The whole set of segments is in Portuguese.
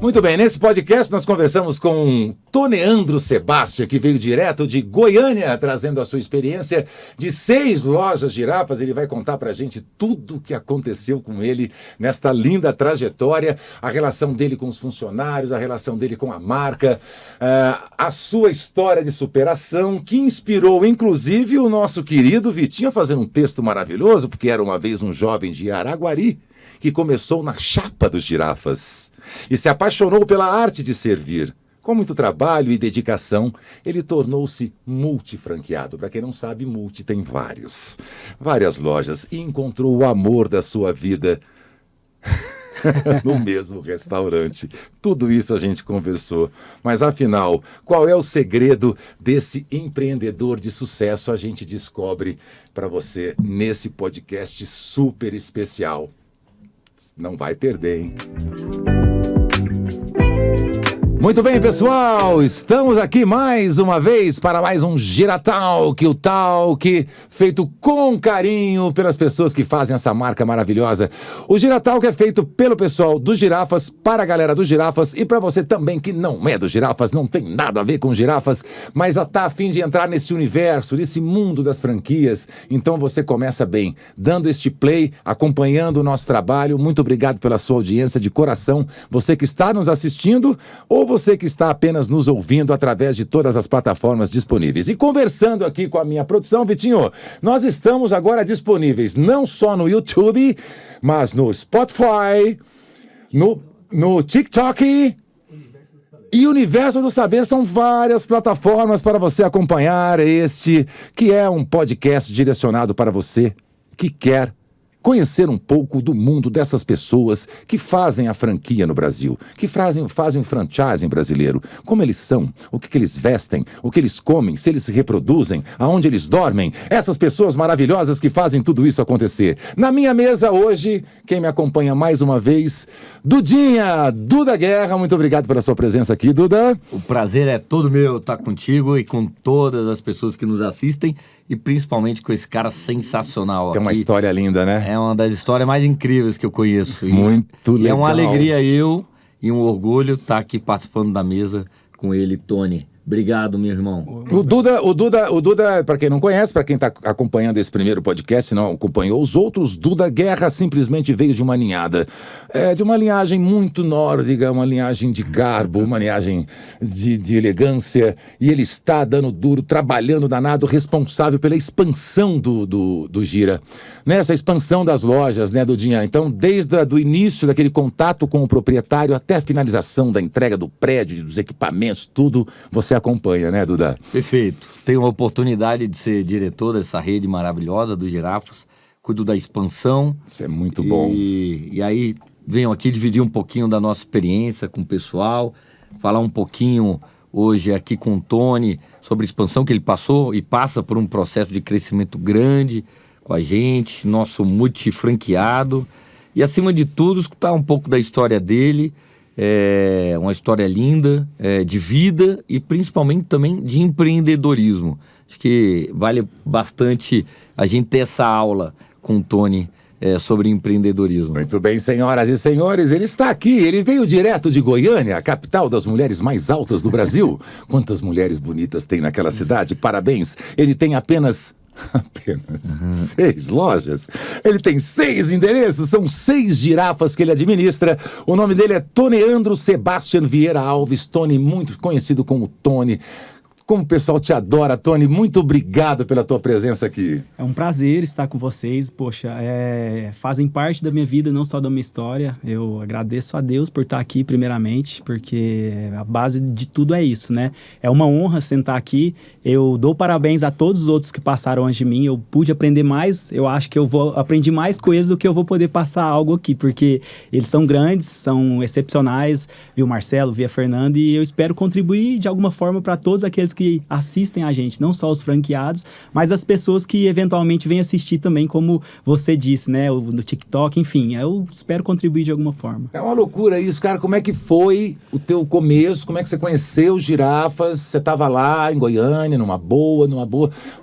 Muito bem, nesse podcast nós conversamos com Toneandro Sebastião, que veio direto de Goiânia, trazendo a sua experiência de 6 lojas girafas. Ele vai contar pra gente tudo o que aconteceu com ele nesta linda trajetória, a relação dele com os funcionários, a relação dele com a marca, a sua história de superação, que inspirou inclusive o nosso querido Vitinho a fazer um texto maravilhoso, porque era uma vez um jovem de Araguari, que começou na chapa dos girafas e se apaixonou pela arte de servir. Com muito trabalho e dedicação, ele tornou-se multifranqueado. Para quem não sabe, multi tem várias lojas, e encontrou o amor da sua vida no mesmo restaurante. Tudo isso a gente conversou. Mas afinal, qual é o segredo desse empreendedor de sucesso? A gente descobre para você nesse podcast super especial. Não vai perder, hein? Muito bem, pessoal, estamos aqui mais uma vez para mais um Giratalk, o Talk feito com carinho pelas pessoas que fazem essa marca maravilhosa. O Giratalk é feito pelo pessoal dos girafas, para a galera dos girafas e para você também que não é dos girafas, não tem nada a ver com girafas, mas está a fim de entrar nesse universo, nesse mundo das franquias. Então você começa bem, dando este play, acompanhando o nosso trabalho. Muito obrigado pela sua audiência de coração, você que está nos assistindo ou você que está apenas nos ouvindo através de todas as plataformas disponíveis. E conversando aqui com a minha produção, Vitinho, nós estamos agora disponíveis não só no YouTube, mas no Spotify, no TikTok e Universo do Saber. São várias plataformas para você acompanhar este, que é um podcast direcionado para você que quer conhecer um pouco do mundo dessas pessoas que fazem a franquia no Brasil, que fazem o franchising brasileiro, como eles são, o que eles vestem, o que eles comem, se eles se reproduzem, aonde eles dormem, essas pessoas maravilhosas que fazem tudo isso acontecer. Na minha mesa hoje, quem me acompanha mais uma vez, Duda Guerra, muito obrigado pela sua presença aqui, Duda. O prazer é todo meu estar contigo e com todas as pessoas que nos assistem, e principalmente com esse cara sensacional. Tem uma história linda, né? É uma das histórias mais incríveis que eu conheço. Muito legal. É uma alegria e um orgulho estar aqui participando da mesa com ele, Tony. Obrigado, meu irmão. O Duda, para quem não conhece, para quem está acompanhando esse primeiro podcast, não acompanhou os outros, Duda Guerra simplesmente veio de uma ninhada, de uma linhagem muito nórdica, uma linhagem de garbo, uma linhagem de elegância, e ele está dando duro, trabalhando danado, responsável pela expansão do Gira, nessa expansão das lojas, né, Dudinha? Então, desde o início daquele contato com o proprietário até a finalização da entrega do prédio, dos equipamentos, tudo, você acompanha, né, Duda? Perfeito. Tenho a oportunidade de ser diretor dessa rede maravilhosa dos girafas, cuido da expansão. Isso é muito bom. E aí venho aqui dividir um pouquinho da nossa experiência com o pessoal, falar um pouquinho hoje aqui com o Tony sobre a expansão que ele passou e passa por um processo de crescimento grande com a gente, nosso multifranqueado, e acima de tudo escutar um pouco da história dele. É uma história linda, de vida e principalmente também de empreendedorismo. Acho que vale bastante a gente ter essa aula com o Tony sobre empreendedorismo. Muito bem, senhoras e senhores, ele está aqui, ele veio direto de Goiânia, a capital das mulheres mais altas do Brasil. Quantas mulheres bonitas tem naquela cidade, parabéns. Ele tem apenas 6 lojas. Ele tem 6 endereços, são 6 girafas que ele administra. O nome dele é Toneandro Sebastião Vieira Alves. Tony, muito conhecido como Tony. Como o pessoal te adora, Tony, muito obrigado pela tua presença aqui. É um prazer estar com vocês, poxa, fazem parte da minha vida, não só da minha história. Eu agradeço a Deus por estar aqui primeiramente, porque a base de tudo é isso, né? É uma honra sentar aqui, eu dou parabéns a todos os outros que passaram antes de mim, eu pude aprender mais, eu acho que aprendi mais coisas do que eu vou poder passar algo aqui, porque eles são grandes, são excepcionais, viu Marcelo, viu a Fernanda, e eu espero contribuir de alguma forma para todos aqueles que assistem a gente, não só os franqueados, mas as pessoas que eventualmente vêm assistir também, como você disse, né? No TikTok, enfim, eu espero contribuir de alguma forma. É uma loucura isso, cara. Como é que foi o teu começo? Como é que você conheceu os Girafas? Você estava lá em Goiânia, numa boa.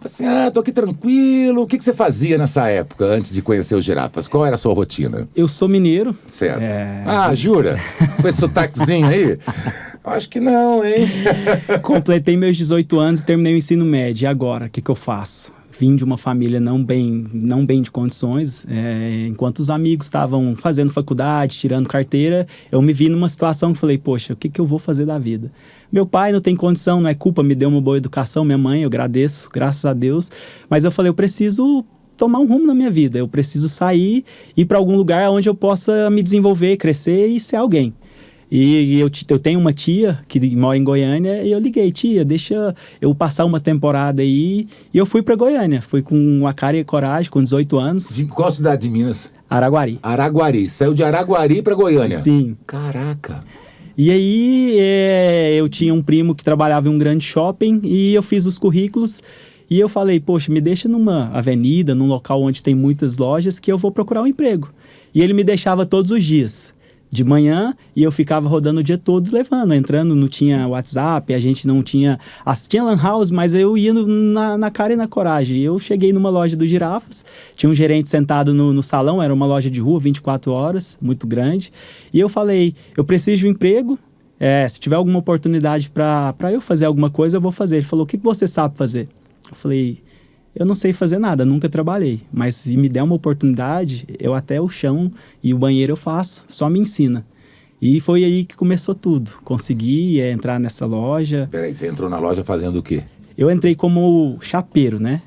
Assim, tô aqui tranquilo. O que você fazia nessa época, antes de conhecer os Girafas? Qual era a sua rotina? Eu sou mineiro. Certo. Jura? Com esse sotaquezinho aí? Acho que não, hein? Completei meus 18 anos e terminei o ensino médio. E agora, o que eu faço? Vim de uma família não bem de condições. Enquanto os amigos estavam fazendo faculdade, tirando carteira, eu me vi numa situação que falei, poxa, o que eu vou fazer da vida? Meu pai não tem condição, não é culpa, me deu uma boa educação, minha mãe, eu agradeço, graças a Deus. Mas eu falei, eu preciso tomar um rumo na minha vida, eu preciso sair, ir para algum lugar onde eu possa me desenvolver, crescer e ser alguém. E eu tenho uma tia que mora em Goiânia e eu liguei, tia, deixa eu passar uma temporada aí. E eu fui para Goiânia, fui com a cara e a coragem, com 18 anos. De qual cidade de Minas? Araguari. Araguari, saiu de Araguari para Goiânia? Sim. Caraca. E aí eu tinha um primo que trabalhava em um grande shopping e eu fiz os currículos. E eu falei, poxa, me deixa numa avenida, num local onde tem muitas lojas que eu vou procurar um emprego. E ele me deixava todos os dias, de manhã, e eu ficava rodando o dia todo levando, entrando, não tinha WhatsApp, a gente não tinha... Tinha Lan House, mas eu ia na cara e na coragem. Eu cheguei numa loja do Girafas, tinha um gerente sentado no salão, era uma loja de rua, 24 horas, muito grande. E eu falei, eu preciso de um emprego, se tiver alguma oportunidade para eu fazer alguma coisa, eu vou fazer. Ele falou, o que você sabe fazer? Eu falei, eu não sei fazer nada, nunca trabalhei, mas se me der uma oportunidade, eu até o chão e o banheiro eu faço, só me ensina. E foi aí que começou tudo, consegui entrar nessa loja. Peraí, você entrou na loja fazendo o quê? Eu entrei como chapeiro, né?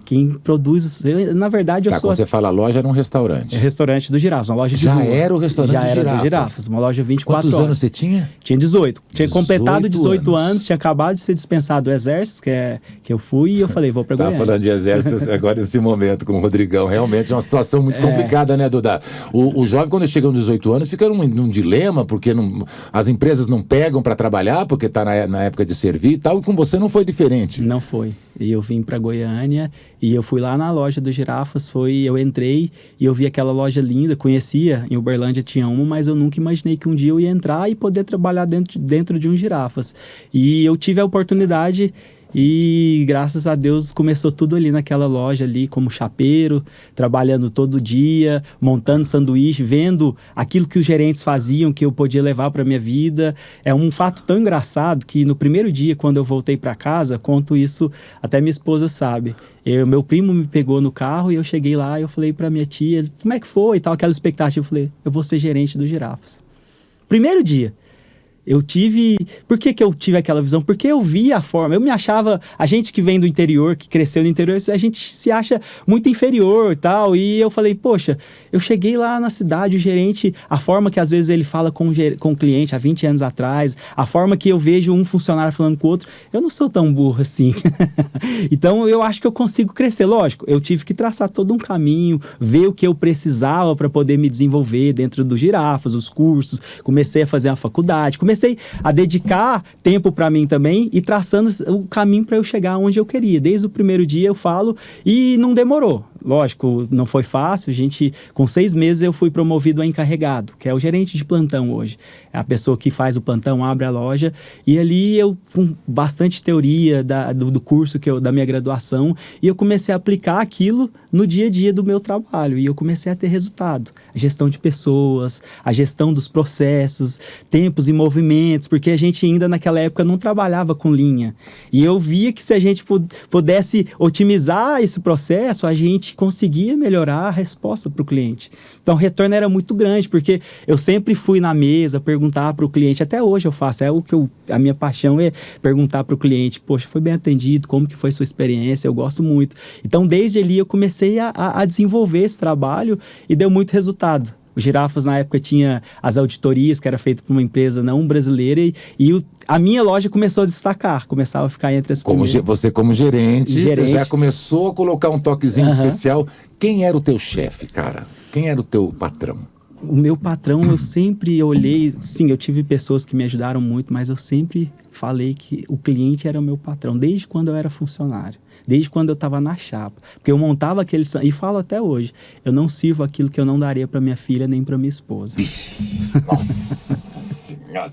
Quem produz... na verdade, eu sou... Quando você fala loja, era um restaurante. É restaurante do Girafas, uma loja de Já rua. era o restaurante Já do era Girafas. do Girafas, uma loja 24 Quantos horas. anos você tinha? Tinha 18. Tinha completado 18 anos. anos, tinha acabado de ser dispensado do exército, que eu fui, e eu falei, vou pra Goiânia. Tava falando de exército agora nesse momento com o Rodrigão. Realmente é uma situação muito complicada, né, Duda? O jovem, quando chega aos 18 anos, fica num dilema, porque as empresas não pegam para trabalhar, porque tá na época de servir e tal, e com você não foi diferente. Não foi. E eu vim para Goiânia e eu fui lá na loja do Girafas, eu entrei e eu vi aquela loja linda, conhecia, em Uberlândia tinha uma, mas eu nunca imaginei que um dia eu ia entrar e poder trabalhar dentro de um Girafas. E eu tive a oportunidade e graças a Deus começou tudo ali naquela loja ali como chapeiro, trabalhando todo dia, montando sanduíche, vendo aquilo que os gerentes faziam, que eu podia levar para minha vida. É um fato tão engraçado que no primeiro dia, quando eu voltei para casa, conto isso, até minha esposa sabe. Meu primo me pegou no carro e eu cheguei lá e eu falei para minha tia, como é que foi e tal, aquela expectativa. Eu falei, eu vou ser gerente do Girafas. Primeiro dia. Por que eu tive aquela visão? Porque eu via a forma, eu me achava, a gente que vem do interior, que cresceu no interior, a gente se acha muito inferior e tal, e eu falei, poxa, eu cheguei lá na cidade, o gerente, a forma que às vezes ele fala com o cliente há 20 anos atrás, a forma que eu vejo um funcionário falando com o outro, eu não sou tão burro assim. Então eu acho que eu consigo crescer, lógico, eu tive que traçar todo um caminho, ver o que eu precisava para poder me desenvolver dentro do Girafas, os cursos, comecei a fazer a faculdade, comecei a dedicar tempo para mim também e traçando o caminho para eu chegar onde eu queria. Desde o primeiro dia eu falo e não demorou. Lógico, não foi fácil. Com 6 meses eu fui promovido a encarregado, que é o gerente de plantão hoje. É a pessoa que faz o plantão, abre a loja. E ali eu, com bastante teoria do curso da minha graduação, e eu comecei a aplicar aquilo no dia a dia do meu trabalho. E eu comecei a ter resultado. A gestão de pessoas, a gestão dos processos, tempos e movimentos, porque a gente ainda naquela época não trabalhava com linha. E eu via que se a gente pudesse otimizar esse processo, a gente conseguia melhorar a resposta para o cliente. Então o retorno era muito grande, porque eu sempre fui na mesa perguntar para o cliente, até hoje eu faço, a minha paixão é perguntar para o cliente, poxa, foi bem atendido, como que foi sua experiência, eu gosto muito. Então desde ali eu comecei a desenvolver esse trabalho e deu muito resultado. O Girafas, na época, tinha as auditorias, que era feito por uma empresa não brasileira, e a minha loja começou a destacar, começava a ficar entre as primeiras. Você como gerente, você já começou a colocar um toquezinho especial. Quem era o teu chefe, cara? Quem era o teu patrão? o meu patrão, eu sempre olhei... Sim, eu tive pessoas que me ajudaram muito, mas eu sempre falei que o cliente era o meu patrão, desde quando eu era funcionário. Desde quando eu estava na chapa. Porque eu montava aquele... E falo até hoje, eu não sirvo aquilo que eu não daria para minha filha nem para minha esposa. Nossa Senhora,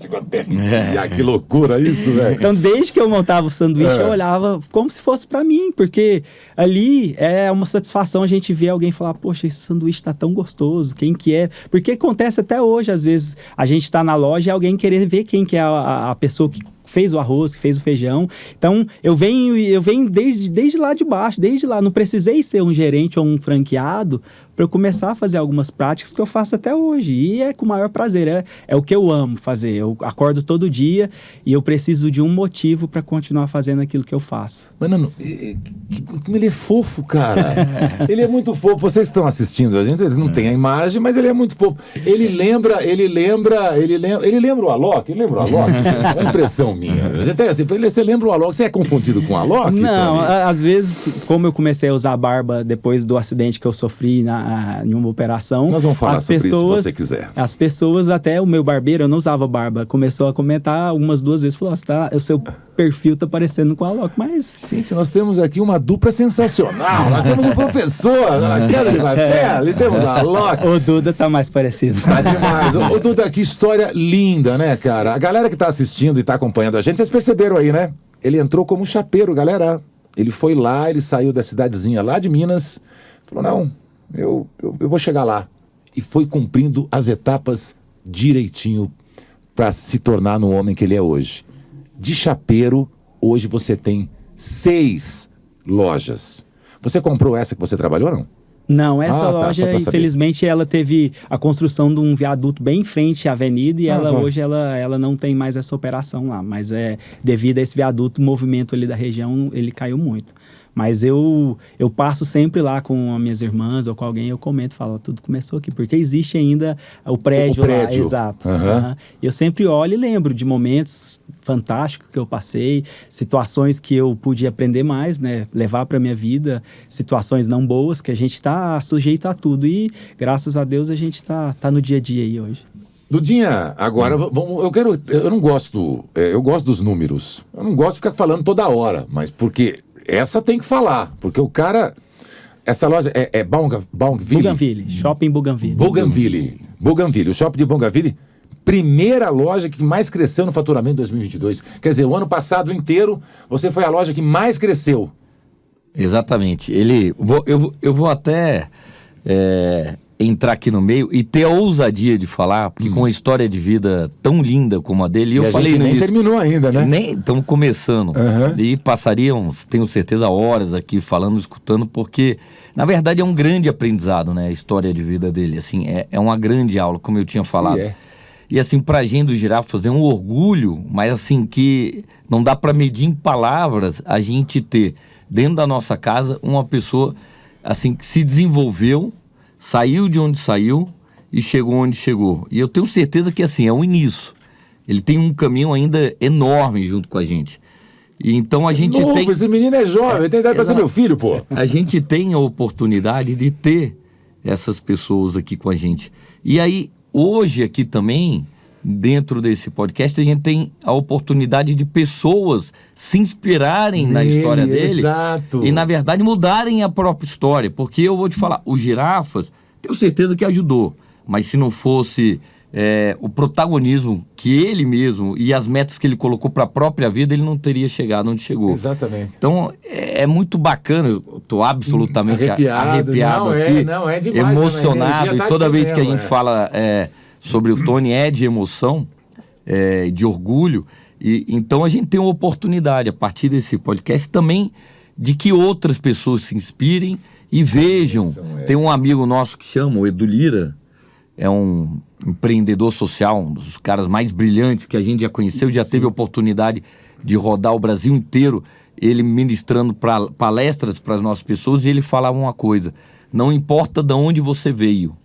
que loucura isso, velho. Então, desde que eu montava o sanduíche, eu olhava como se fosse para mim. Porque ali é uma satisfação a gente ver alguém falar, poxa, esse sanduíche tá tão gostoso, quem que é? Porque acontece até hoje, às vezes, a gente tá na loja e alguém querer ver quem que é a pessoa que fez o arroz, que fez o feijão. Então, eu venho desde lá de baixo, desde lá. Não precisei ser um gerente ou um franqueado para eu começar a fazer algumas práticas que eu faço até hoje. E é com o maior prazer. É o que eu amo fazer. Eu acordo todo dia e eu preciso de um motivo para continuar fazendo aquilo que eu faço. Mano, como ele é fofo, cara. Ele é muito fofo. Vocês estão assistindo a gente, eles não têm a imagem, mas ele é muito fofo. Ele lembra o Alok? Ele lembra o Alok? É uma impressão minha. Você lembra o Alok? Você é confundido com o Alok? Não, às vezes, como eu comecei a usar barba depois do acidente que eu sofri em uma operação... Nós vamos falar sobre isso se você quiser. As pessoas, até o meu barbeiro, eu não usava barba, começou a comentar umas 2 vezes, falou, o seu perfil tá parecendo com o Alok, mas... Gente, nós temos aqui uma dupla sensacional. Nós temos um professor na queda de café, ali temos a Alok. O Duda tá mais parecido. Tá demais. Ô Duda, que história linda, né, cara? A galera que tá assistindo e tá acompanhando a gente, vocês perceberam aí, né? Ele entrou como chapeiro, galera. Ele foi lá, ele saiu da cidadezinha lá de Minas, falou, não, eu vou chegar lá. E foi cumprindo as etapas direitinho para se tornar no homem que ele é hoje. De chapeiro, hoje você tem 6 lojas. Você comprou essa que você trabalhou, não? Não, essa loja, infelizmente, ela teve a construção de um viaduto bem em frente à avenida e hoje ela não tem mais essa operação lá. Mas devido a esse viaduto, o movimento ali da região, ele caiu muito. Mas eu passo sempre lá com as minhas irmãs ou com alguém, eu comento, falo, tudo começou aqui, porque existe ainda o prédio lá. Exato. Eu sempre olho e lembro de momentos fantásticos que eu passei, situações que eu pude aprender mais, né, levar para minha vida, situações não boas, que a gente está sujeito a tudo e graças a Deus a gente tá no dia a dia aí hoje. Dudinha, agora eu gosto dos números, eu não gosto de ficar falando toda hora, mas porque essa tem que falar, porque o cara, essa loja é Bougainville, Shopping Bougainville. Bougainville, o Shopping de Bougainville, primeira loja que mais cresceu no faturamento em 2022. Quer dizer, o ano passado inteiro, você foi a loja que mais cresceu. Exatamente. Eu vou até entrar aqui no meio e ter a ousadia de falar, porque com uma história de vida tão linda como a dele, eu falei nem terminou ainda, né? Nem estamos começando. E passariam, tenho certeza, horas aqui falando, escutando, porque na verdade é um grande aprendizado, né? A história de vida dele, assim, é uma grande aula, como eu tinha falado. E assim, pra gente do Girafas é um orgulho, mas assim, que não dá para medir em palavras a gente ter dentro da nossa casa uma pessoa assim que se desenvolveu, saiu de onde saiu e chegou onde chegou. E eu tenho certeza que assim, é o início. Ele tem um caminho ainda enorme junto com a gente. E então a gente tem... Esse menino é jovem, tem idade para ser meu filho, pô. A gente tem a oportunidade de ter essas pessoas aqui com a gente. E aí, hoje aqui também, dentro desse podcast, a gente tem a oportunidade de pessoas se inspirarem na história dele. Exato. E, na verdade, mudarem a própria história. Porque eu vou te falar, o Girafas, tenho certeza que ajudou. Mas se não fosse o protagonismo que ele mesmo e as metas que ele colocou para a própria vida, ele não teria chegado onde chegou. Exatamente. Então, é muito bacana. Eu estou absolutamente arrepiado aqui. É demais, emocionado. E toda vez que a gente fala... sobre o Tony é de emoção, de orgulho, e então a gente tem uma oportunidade, a partir desse podcast, também de que outras pessoas se inspirem e vejam. Tem um amigo nosso que chama, o Edu Lira, é um empreendedor social, um dos caras mais brilhantes que a gente já conheceu, já teve a oportunidade de rodar o Brasil inteiro, ele ministrando palestras para as nossas pessoas, e ele falava uma coisa, não importa de onde você veio,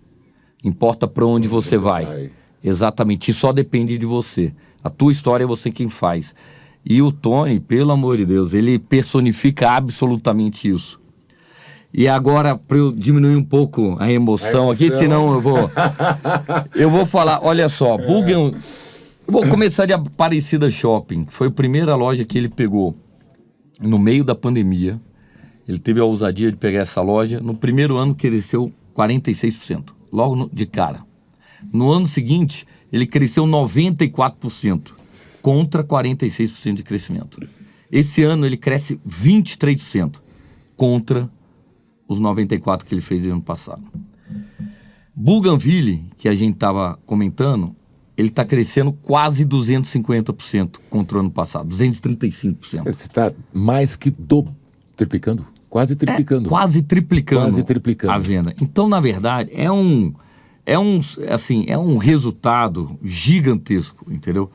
importa para onde você vai. Exatamente, isso só depende de você. A tua história é você quem faz. E o Tony, pelo amor de Deus, ele personifica absolutamente isso. E agora, para eu diminuir um pouco a emoção aqui, senão eu vou falar, olha só, Bugan... Vou começar de Aparecida Shopping, que foi a primeira loja que ele pegou no meio da pandemia. Ele teve a ousadia de pegar essa loja. No primeiro ano cresceu 46%, logo de cara. No ano seguinte, ele cresceu 94%, contra 46% de crescimento. Esse ano ele cresce 23%, contra os 94% que ele fez no ano passado. Bougainville, que a gente estava comentando, ele está crescendo quase 250% contra o ano passado, 235%. Você está mais que triplicando? Quase triplicando. Quase triplicando a venda. Então, na verdade, é um resultado gigantesco, entendeu?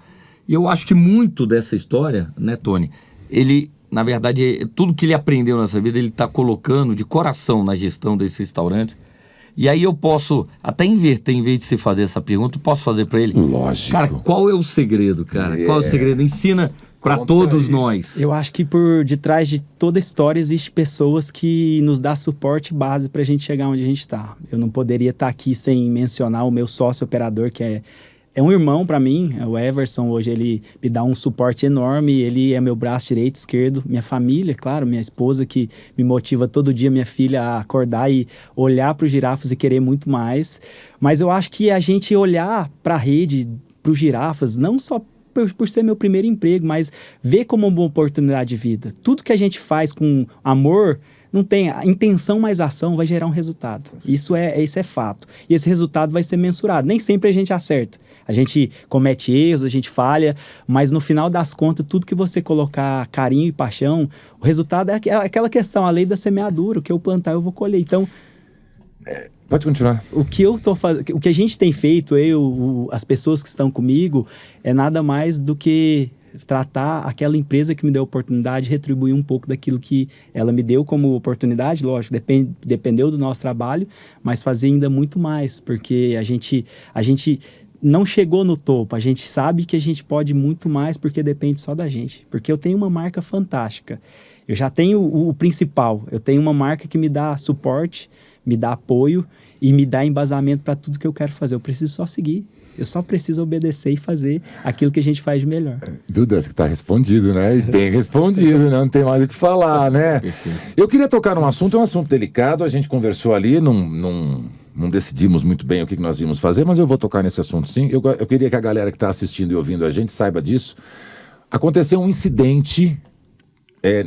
E eu acho que muito dessa história, né, Tony, ele, na verdade, tudo que ele aprendeu nessa vida, ele está colocando de coração na gestão desse restaurante. E aí eu posso até inverter, em vez de você fazer essa pergunta, eu posso fazer para ele. Lógico. Cara, qual é o segredo, cara? Qual é o segredo? Ensina para todos nós. Eu acho que por detrás de toda história existe pessoas que nos dão suporte base para a gente chegar onde a gente está. Eu não poderia estar aqui sem mencionar o meu sócio operador, que é um irmão para mim, o Everson. Hoje ele me dá um suporte enorme, ele é meu braço direito, esquerdo, minha família, claro, minha esposa que me motiva todo dia, minha filha, a acordar e olhar para os girafas e querer muito mais. Mas eu acho que a gente olhar para a rede, para os girafas, não só por ser meu primeiro emprego, mas ver como uma oportunidade de vida. Tudo que a gente faz com amor, não tem a intenção mais ação, vai gerar um resultado. Isso é fato. E esse resultado vai ser mensurado. Nem sempre a gente acerta. A gente comete erros, a gente falha, mas no final das contas, tudo que você colocar carinho e paixão, o resultado é aquela questão, a lei da semeadura, o que eu plantar eu vou colher. Então, pode continuar. O que eu tô fazendo, o que a gente tem feito, as pessoas que estão comigo, é nada mais do que tratar aquela empresa que me deu a oportunidade, retribuir um pouco daquilo que ela me deu como oportunidade, lógico, dependeu do nosso trabalho, mas fazer ainda muito mais, porque a gente não chegou no topo, a gente sabe que a gente pode muito mais porque depende só da gente, porque eu tenho uma marca fantástica, eu já tenho o principal, eu tenho uma marca que me dá suporte, me dá apoio e me dá embasamento para tudo que eu quero fazer. Eu preciso só seguir. Eu só preciso obedecer e fazer aquilo que a gente faz de melhor. Duda, acho que está respondido, né? E bem respondido, né? Não tem mais o que falar, né? Eu queria tocar num assunto, é um assunto delicado, a gente conversou ali, não decidimos muito bem o que nós íamos fazer, mas eu vou tocar nesse assunto sim. Eu queria que a galera que está assistindo e ouvindo a gente saiba disso. Aconteceu um incidente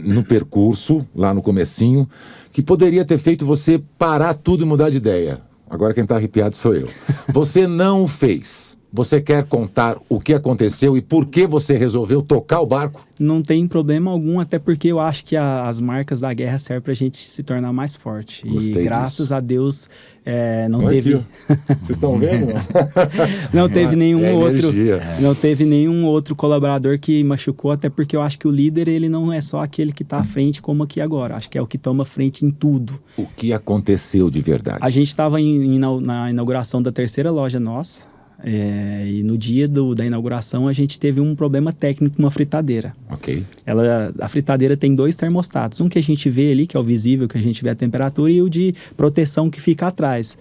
no percurso, lá no comecinho, que poderia ter feito você parar tudo e mudar de ideia. Agora quem está arrepiado sou eu. Você não o fez. Você quer contar o que aconteceu e por que você resolveu tocar o barco? Não tem problema algum, até porque eu acho que as marcas da guerra servem para a gente se tornar mais forte. Gostei e graças disso. a Deus não Olha teve... aqui, vocês estão vendo? Não teve energia. Não teve nenhum outro colaborador que machucou, até porque eu acho que o líder, ele não é só aquele que está à frente como aqui agora. Acho que é o que toma frente em tudo. O que aconteceu de verdade? A gente estava na inauguração da terceira loja nossa. E no dia da inauguração a gente teve um problema técnico com uma fritadeira. Ok. A fritadeira tem 2 termostatos. Um que a gente vê ali, que é o visível, que a gente vê a temperatura, e o de proteção que fica atrás.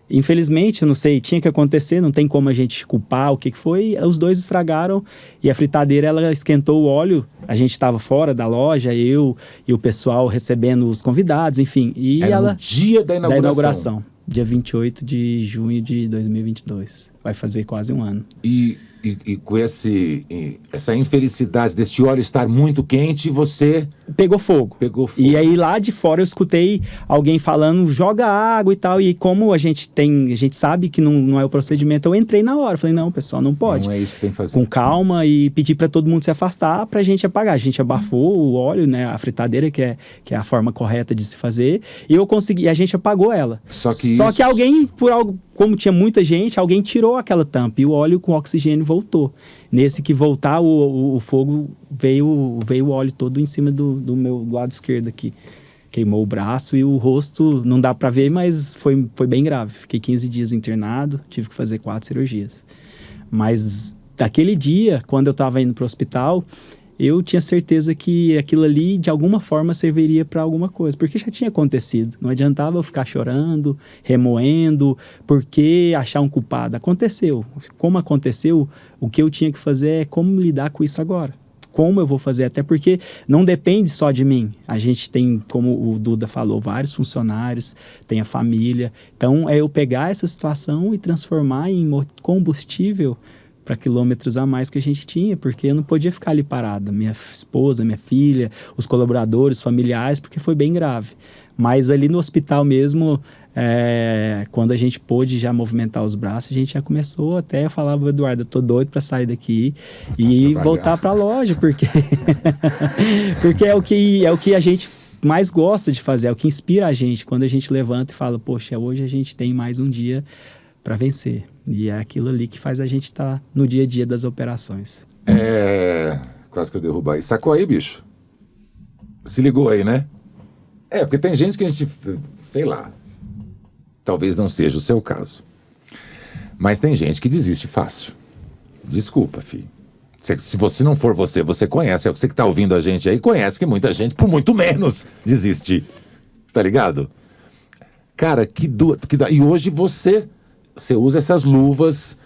Infelizmente, eu não sei, tinha que acontecer, não tem como a gente culpar o que foi. Os 2 estragaram e a fritadeira, ela esquentou o óleo. A gente estava fora da loja, eu e o pessoal recebendo os convidados, enfim. E Era no dia da inauguração. Dia 28 de junho de 2022. Vai fazer quase um ano. E com essa infelicidade deste óleo estar muito quente, você... Pegou fogo. E aí lá de fora eu escutei alguém falando, joga água e tal. E como a gente sabe que não é o procedimento, eu entrei na hora. Falei, não, pessoal, não pode. Não é isso que tem que fazer. Com calma, e pedi para todo mundo se afastar pra gente apagar. A gente abafou o óleo, né? A fritadeira, que é a forma correta de se fazer. E a gente apagou ela. Só que alguém, por algo, como tinha muita gente, alguém tirou aquela tampa e o óleo com oxigênio voltou. Nesse que voltar, o fogo veio o óleo todo em cima do meu lado esquerdo aqui. Queimou o braço e o rosto, não dá para ver, mas foi bem grave. Fiquei 15 dias internado, tive que fazer 4 cirurgias. Mas daquele dia, quando eu estava indo para o hospital, eu tinha certeza que aquilo ali, de alguma forma, serviria para alguma coisa, porque já tinha acontecido. Não adiantava eu ficar chorando, remoendo, porque achar um culpado. Aconteceu. Como aconteceu, o que eu tinha que fazer é como lidar com isso agora. Como eu vou fazer, até porque não depende só de mim. A gente tem, como o Duda falou, vários funcionários, tem a família. Então, é eu pegar essa situação e transformar em combustível para quilômetros a mais que a gente tinha, porque eu não podia ficar ali parado. Minha esposa, minha filha, os colaboradores, familiares, porque foi bem grave. Mas ali no hospital mesmo, quando a gente pôde já movimentar os braços, a gente já começou até a falar, Eduardo, eu tô doido para sair daqui e voltar para a loja, porque porque é o que a gente mais gosta de fazer, é o que inspira a gente quando a gente levanta e fala, poxa, hoje a gente tem mais um dia para vencer. E é aquilo ali que faz a gente estar no dia a dia das operações. Quase que eu derrubo aí. Sacou aí, bicho? Se ligou aí, né? Porque tem gente que a gente, sei lá, talvez não seja o seu caso. Mas tem gente que desiste fácil. Desculpa, filho. Se você não for você conhece. Você que tá ouvindo a gente aí, conhece que muita gente, por muito menos, desiste. Tá ligado? Cara, e hoje você usa essas luvas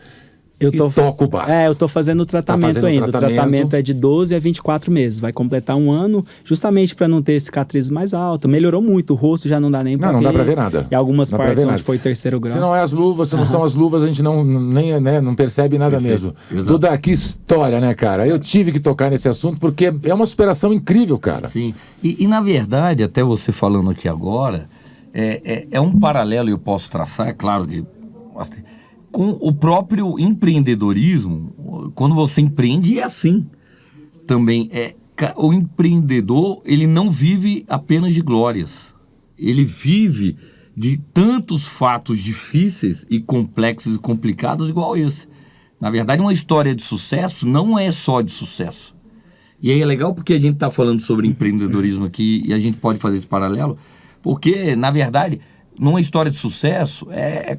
e toca o barco. Eu tô fazendo o tratamento ainda. O tratamento é de 12 a 24 meses. Vai completar um ano, justamente para não ter cicatrizes mais altas. Melhorou muito. O rosto já não dá nem pra ver. Não dá pra ver nada. E algumas partes onde foi terceiro grau. Se não é as luvas, se não são as luvas, a gente não percebe nada. Perfeito. Mesmo. Duda, que história, né, cara? Eu tive que tocar nesse assunto porque é uma superação incrível, cara. Sim. E na verdade, até você falando aqui agora, é um paralelo, eu posso traçar, é claro que... com o próprio empreendedorismo. Quando você empreende, é assim também. O empreendedor, ele não vive apenas de glórias. Ele vive de tantos fatos difíceis e complexos e complicados igual esse. Na verdade, uma história de sucesso não é só de sucesso. E aí é legal porque a gente está falando sobre empreendedorismo aqui e a gente pode fazer esse paralelo, porque, na verdade... numa história de sucesso,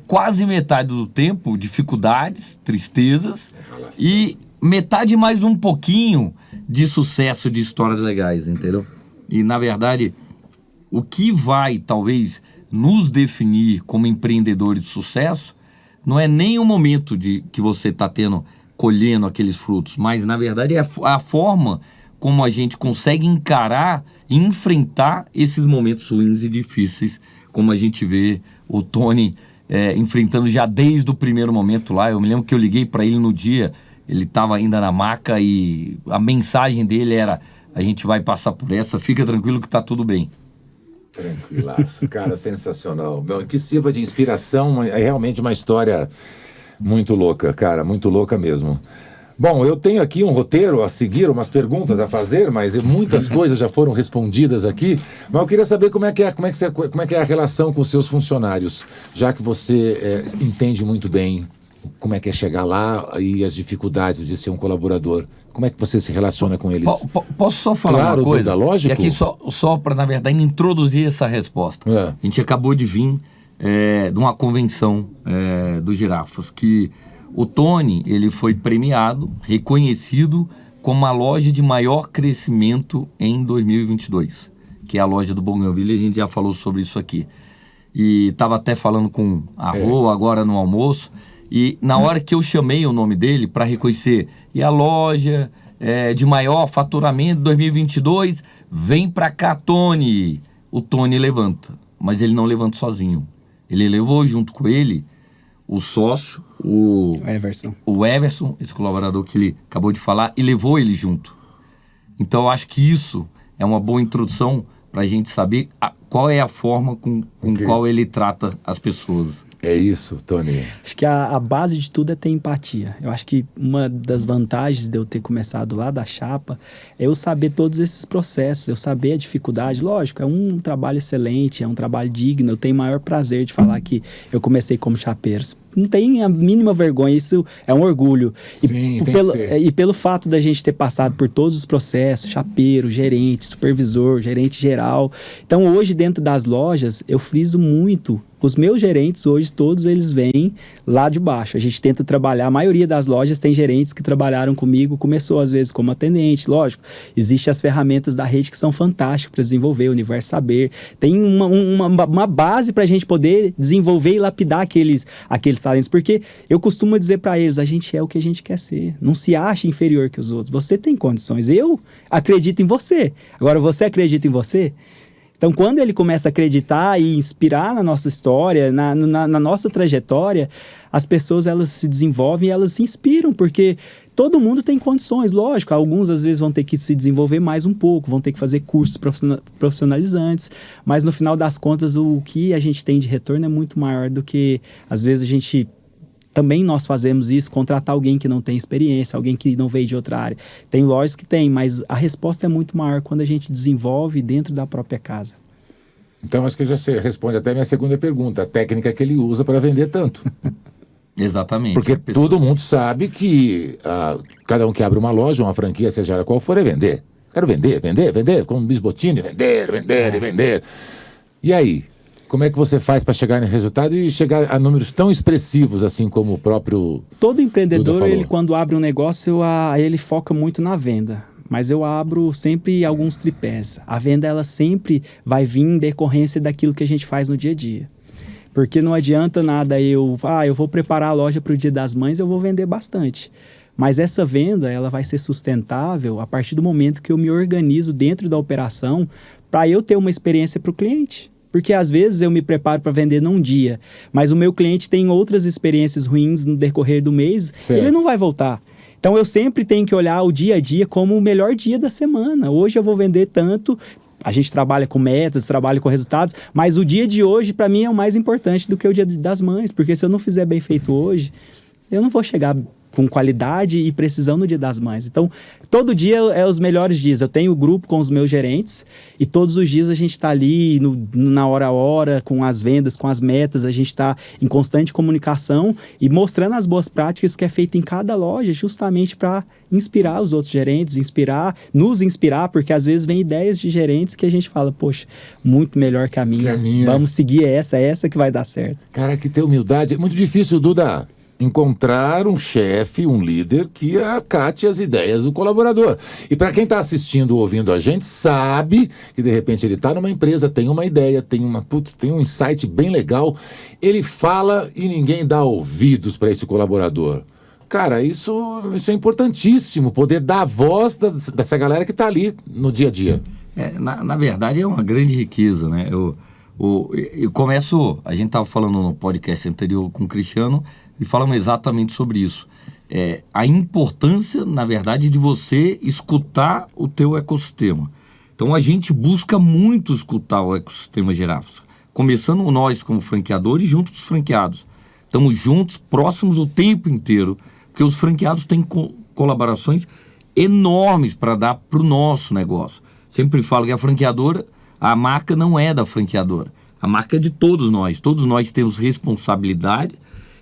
quase metade do tempo dificuldades, tristezas e metade mais um pouquinho de sucesso, de histórias legais, entendeu? E, na verdade, o que vai, talvez, nos definir como empreendedores de sucesso não é nem o momento que você está colhendo aqueles frutos, mas, na verdade, é a forma como a gente consegue encarar e enfrentar esses momentos ruins e difíceis, como a gente vê o Tony enfrentando já desde o primeiro momento lá. Eu me lembro que eu liguei para ele no dia, ele estava ainda na maca e a mensagem dele era: a gente vai passar por essa, fica tranquilo que tá tudo bem. Tranquilaço, cara, sensacional. Que sirva de inspiração, é realmente uma história muito louca, cara, muito louca mesmo. Bom, eu tenho aqui um roteiro a seguir, umas perguntas a fazer, mas muitas coisas já foram respondidas aqui. Mas eu queria saber como é que é a relação com os seus funcionários, já que você entende muito bem como é que é chegar lá e as dificuldades de ser um colaborador. Como é que você se relaciona com eles? Posso só falar uma coisa? Claro, lógico. E aqui só para, na verdade, introduzir essa resposta. A gente acabou de vir de uma convenção do Girafas, que o Tony, ele foi premiado, reconhecido como a loja de maior crescimento em 2022, que é a loja do Bougainville, a gente já falou sobre isso aqui. E estava até falando com a Rô agora no almoço, e na hora que eu chamei o nome dele para reconhecer, e a loja de maior faturamento de 2022, vem para cá, Tony. O Tony levanta, mas ele não levanta sozinho. Ele levou junto com ele o sócio, o Everson, esse colaborador que ele acabou de falar, e levou ele junto. Então, eu acho que isso é uma boa introdução para a gente saber qual é a forma com qual ele trata as pessoas. É isso, Tony. Acho que a base de tudo é ter empatia. Eu acho que uma das vantagens de eu ter começado lá da chapa é eu saber todos esses processos, eu saber a dificuldade. Lógico, é um trabalho excelente, é um trabalho digno. Eu tenho o maior prazer de falar que eu comecei como chapeiro. Não tem a mínima vergonha, isso é um orgulho. Sim, E pelo fato da gente ter passado por todos os processos, chapeiro, gerente, supervisor, gerente geral. Então, hoje, dentro das lojas, eu friso muito Os meus gerentes hoje, todos eles vêm lá de baixo. A gente tenta trabalhar, a maioria das lojas tem gerentes que trabalharam comigo, começou às vezes como atendente, lógico. Existem as ferramentas da rede que são fantásticas para desenvolver, o Universo Saber. Tem uma base para a gente poder desenvolver e lapidar aqueles talentos, porque eu costumo dizer para eles, a gente é o que a gente quer ser. Não se acha inferior que os outros. Você tem condições. Eu acredito em você. Agora, você acredita em você? Então, quando ele começa a acreditar e inspirar na nossa história, na nossa trajetória, as pessoas elas se desenvolvem e elas se inspiram, porque todo mundo tem condições, lógico. Alguns, às vezes, vão ter que se desenvolver mais um pouco, vão ter que fazer cursos profissionalizantes, mas, no final das contas, o que a gente tem de retorno é muito maior do que, às vezes, a gente... Também nós fazemos isso, contratar alguém que não tem experiência, alguém que não veio de outra área. Tem lojas que tem, mas a resposta é muito maior quando a gente desenvolve dentro da própria casa. Então, acho que já responde até a minha segunda pergunta, a técnica que ele usa para vender tanto. Exatamente. Porque todo mundo sabe que cada um que abre uma loja, uma franquia, seja ela qual for, é vender. Quero vender, como Bisbottini, vender. E aí? Como é que você faz para chegar no resultado e chegar a números tão expressivos assim como o próprio... Todo empreendedor, ele quando abre um negócio, ele foca muito na venda. Mas eu abro sempre alguns tripés. A venda, ela sempre vai vir em decorrência daquilo que a gente faz no dia a dia. Porque não adianta nada eu vou preparar a loja para o Dia das Mães, eu vou vender bastante. Mas essa venda, ela vai ser sustentável a partir do momento que eu me organizo dentro da operação para eu ter uma experiência para o cliente. Porque às vezes eu me preparo para vender num dia, mas o meu cliente tem outras experiências ruins no decorrer do mês, ele não vai voltar. Então eu sempre tenho que olhar o dia a dia como o melhor dia da semana. Hoje eu vou vender tanto, a gente trabalha com metas, trabalha com resultados, mas o dia de hoje para mim é o mais importante do que o Dia das Mães, porque se eu não fizer bem feito hoje, eu não vou chegar com qualidade e precisão no Dia das Mães. Então, todo dia é os melhores dias. Eu tenho o grupo com os meus gerentes e todos os dias a gente está ali na hora a hora, com as vendas, com as metas, a gente está em constante comunicação e mostrando as boas práticas que é feito em cada loja, justamente para inspirar os outros gerentes, nos inspirar, porque às vezes vem ideias de gerentes que a gente fala, poxa, muito melhor que a minha. Vamos seguir essa que vai dar certo. Cara, que ter humildade. É muito difícil, Duda, encontrar um chefe, um líder que acate as ideias do colaborador. E para quem está assistindo ou ouvindo a gente, sabe que de repente ele está numa empresa, tem uma ideia, tem um insight bem legal, ele fala e ninguém dá ouvidos para esse colaborador. Cara, isso é importantíssimo, poder dar a voz dessa galera que está ali no dia a dia. Na verdade é uma grande riqueza, né? Eu começo, a gente estava falando no podcast anterior com o Cristiano, e falamos exatamente sobre isso. A importância, na verdade, de você escutar o teu ecossistema. Então, a gente busca muito escutar o ecossistema Giraffas. Começando nós como franqueadores, junto dos franqueados. Estamos juntos, próximos o tempo inteiro, porque os franqueados têm colaborações enormes para dar para o nosso negócio. Sempre falo que a franqueadora, a marca não é da franqueadora. A marca é de todos nós. Todos nós temos responsabilidade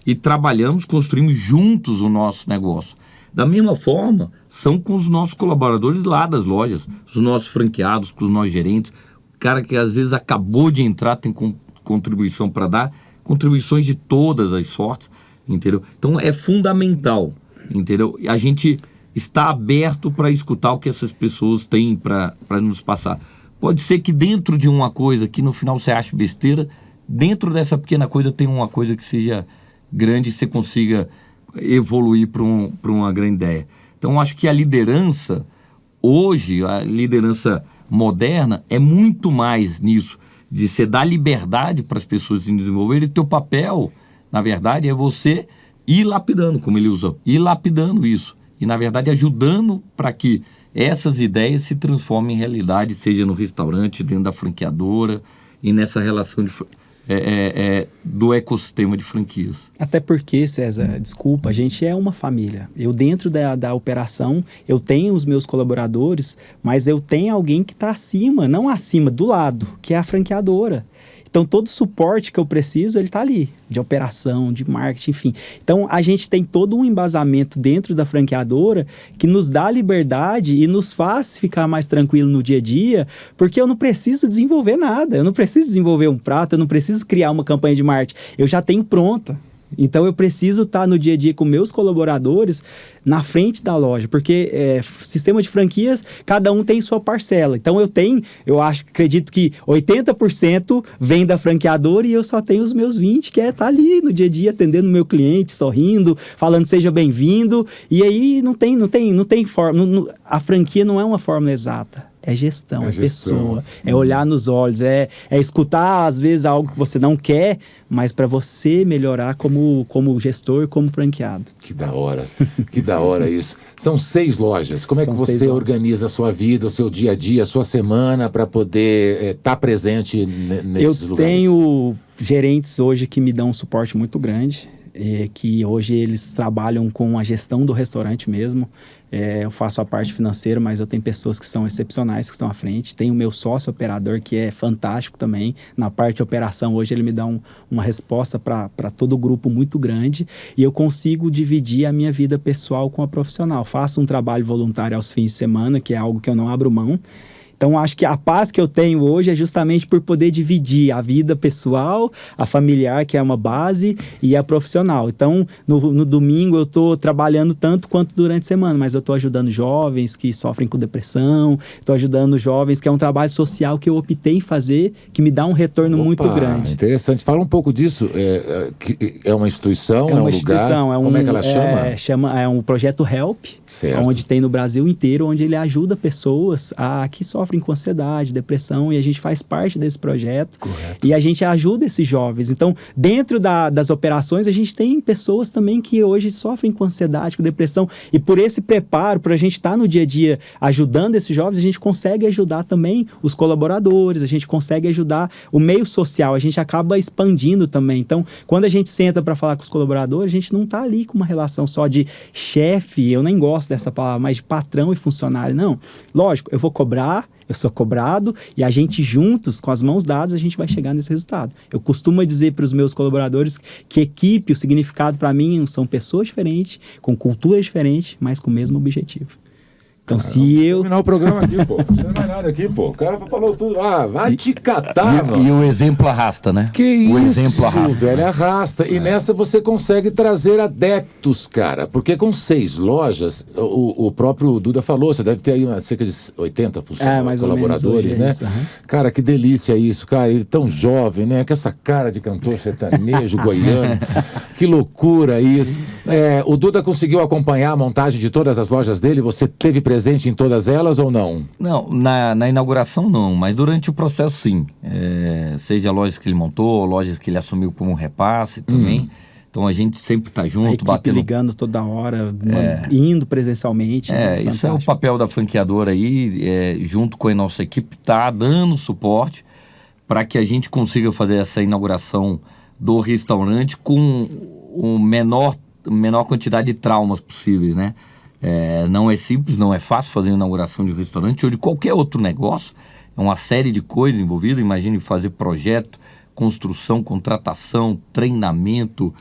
e trabalhamos, construímos juntos o nosso negócio. Da mesma forma, são com os nossos colaboradores lá das lojas, os nossos franqueados, com os nossos gerentes, o cara que às vezes acabou de entrar, tem contribuição para dar, contribuições de todas as sortes, entendeu? Então é fundamental, entendeu? A gente está aberto para escutar o que essas pessoas têm para nos passar. Pode ser que dentro de uma coisa que no final você acha besteira, dentro dessa pequena coisa tem uma coisa que seja grande e você consiga evoluir para uma grande ideia. Então, acho que a liderança, hoje, a liderança moderna, é muito mais nisso, de você dar liberdade para as pessoas se desenvolverem. E teu papel, na verdade, é você ir lapidando, como ele usa, ir lapidando isso. E, na verdade, ajudando para que essas ideias se transformem em realidade, seja no restaurante, dentro da franqueadora e nessa relação do ecossistema de franquias. Até porque, César, desculpa, a gente é uma família. Eu dentro da operação, eu tenho os meus colaboradores, mas eu tenho alguém que está acima, não acima, do lado, que é a franqueadora. Então, todo o suporte que eu preciso, ele está ali, de operação, de marketing, enfim. Então, a gente tem todo um embasamento dentro da franqueadora que nos dá liberdade e nos faz ficar mais tranquilo no dia a dia, porque eu não preciso desenvolver nada, eu não preciso desenvolver um prato, eu não preciso criar uma campanha de marketing, eu já tenho pronta. Então, eu preciso estar no dia a dia com meus colaboradores na frente da loja, porque sistema de franquias, cada um tem sua parcela. Então, acredito que 80% vem da franqueadora e eu só tenho os meus 20%, que é estar ali no dia a dia, atendendo o meu cliente, sorrindo, falando seja bem-vindo. E aí, não tem forma. A franquia não é uma fórmula exata. É gestão, é pessoa, é olhar nos olhos, é escutar, às vezes, algo que você não quer, mas para você melhorar como gestor, como franqueado. Que da hora isso. São 6 lojas. Como é que você organiza a sua vida, o seu dia a dia, a sua semana para poder estar presente nesses lugares? Eu tenho gerentes hoje que me dão um suporte muito grande, que hoje eles trabalham com a gestão do restaurante mesmo. Eu faço a parte financeira, mas eu tenho pessoas que são excepcionais, que estão à frente. Tem o meu sócio operador, que é fantástico também. Na parte de operação, hoje ele me dá uma resposta para todo o grupo muito grande. E eu consigo dividir a minha vida pessoal com a profissional. Faço um trabalho voluntário aos fins de semana, que é algo que eu não abro mão. Então, acho que a paz que eu tenho hoje é justamente por poder dividir a vida pessoal, a familiar, que é uma base, e a profissional. Então, no domingo eu estou trabalhando tanto quanto durante a semana, mas eu estou ajudando jovens que sofrem com depressão, estou ajudando jovens, que é um trabalho social que eu optei em fazer, que me dá um retorno muito grande. Interessante. Fala um pouco disso. É uma instituição? É uma instituição. Lugar? Como é que ela chama? É um projeto HELP, onde tem no Brasil inteiro, onde ele ajuda pessoas que sofrem com ansiedade, depressão, e a gente faz parte desse projeto. Correto. E a gente ajuda esses jovens. Então, dentro das operações, a gente tem pessoas também que hoje sofrem com ansiedade, com depressão, e por esse preparo, por a gente estar no dia a dia ajudando esses jovens, a gente consegue ajudar também os colaboradores, a gente consegue ajudar o meio social, a gente acaba expandindo também. Então, quando a gente senta para falar com os colaboradores, a gente não está ali com uma relação só de chefe, eu nem gosto dessa palavra, mas de patrão e funcionário, não. Lógico, eu vou cobrar, eu sou cobrado, e a gente juntos, com as mãos dadas, a gente vai chegar nesse resultado. Eu costumo dizer para os meus colaboradores que equipe, o significado para mim são pessoas diferentes, com culturas diferentes, mas com o mesmo objetivo. Então, se eu... terminar o programa aqui, pô. Não sei mais nada aqui, pô. O cara falou tudo. Vai te catar, mano. E o exemplo arrasta, né? O exemplo arrasta, velho, arrasta. E nessa você consegue trazer adeptos, cara. Porque com 6 lojas, o próprio Duda falou, você deve ter aí cerca de 80 funcionários, colaboradores, né? Isso, Cara, que delícia isso, cara. Ele tão jovem, né? Com essa cara de cantor sertanejo, goiano. Que loucura isso. O Duda conseguiu acompanhar a montagem de todas as lojas dele? Você teve presente em todas elas ou não? Não, na inauguração não, mas durante o processo sim. Seja lojas que ele montou, lojas que ele assumiu como repasse também. Então a gente sempre está junto, a equipe ligando toda hora, indo presencialmente. Isso é o papel da franqueadora aí, junto com a nossa equipe, tá dando suporte para que a gente consiga fazer essa inauguração do restaurante com o menor quantidade de traumas possíveis, né? Não é simples, não é fácil fazer uma inauguração de um restaurante ou de qualquer outro negócio. É uma série de coisas envolvidas. Imagine fazer projeto, construção, contratação, treinamento,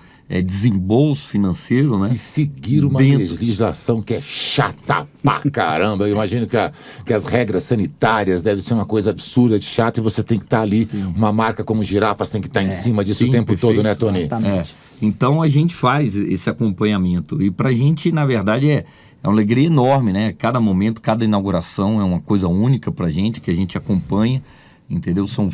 desembolso financeiro, né? E seguir uma legislação que é chata pra caramba. Eu imagino que as regras sanitárias devem ser uma coisa absurda de chata e você tem que estar ali. Uma marca como Girafas tem que estar em cima disso o tempo todo, né, Tony? Então a gente faz esse acompanhamento. E pra gente, na verdade, é uma alegria enorme, né? Cada momento, cada inauguração é uma coisa única pra gente, que a gente acompanha, entendeu? São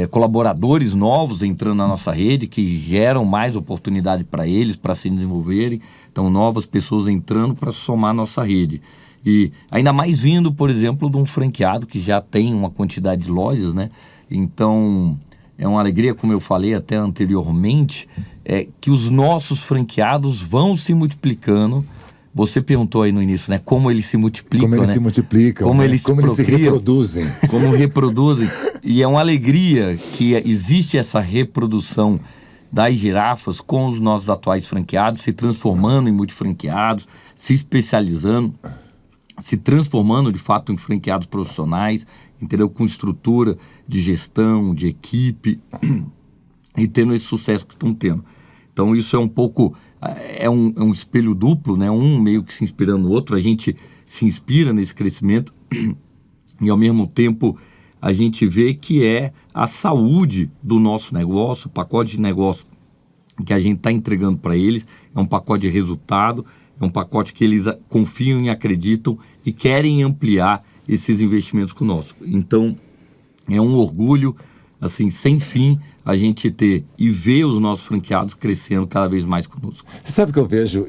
colaboradores novos entrando na nossa rede, que geram mais oportunidade para eles, para se desenvolverem. Então, novas pessoas entrando para somar a nossa rede. E ainda mais vindo, por exemplo, de um franqueado que já tem uma quantidade de lojas, né? Então, é uma alegria, como eu falei até anteriormente, que os nossos franqueados vão se multiplicando. Você perguntou aí no início, né? Como eles se multiplicam, Como eles se multiplicam, como eles se reproduzem. Como reproduzem. E é uma alegria que existe essa reprodução das girafas com os nossos atuais franqueados, se transformando em multifranqueados, se especializando, se transformando de fato em franqueados profissionais, entendeu? Com estrutura de gestão, de equipe, e tendo esse sucesso que estão tendo. Então isso é um pouco, é um espelho duplo, né? Um meio que se inspirando no outro, a gente se inspira nesse crescimento e ao mesmo tempo a gente vê que é a saúde do nosso negócio, o pacote de negócio que a gente está entregando para eles, é um pacote de resultado, é um pacote que eles confiam e acreditam e querem ampliar esses investimentos conosco. Então é um orgulho assim, sem fim, a gente ter e ver os nossos franqueados crescendo cada vez mais conosco. Você sabe que eu vejo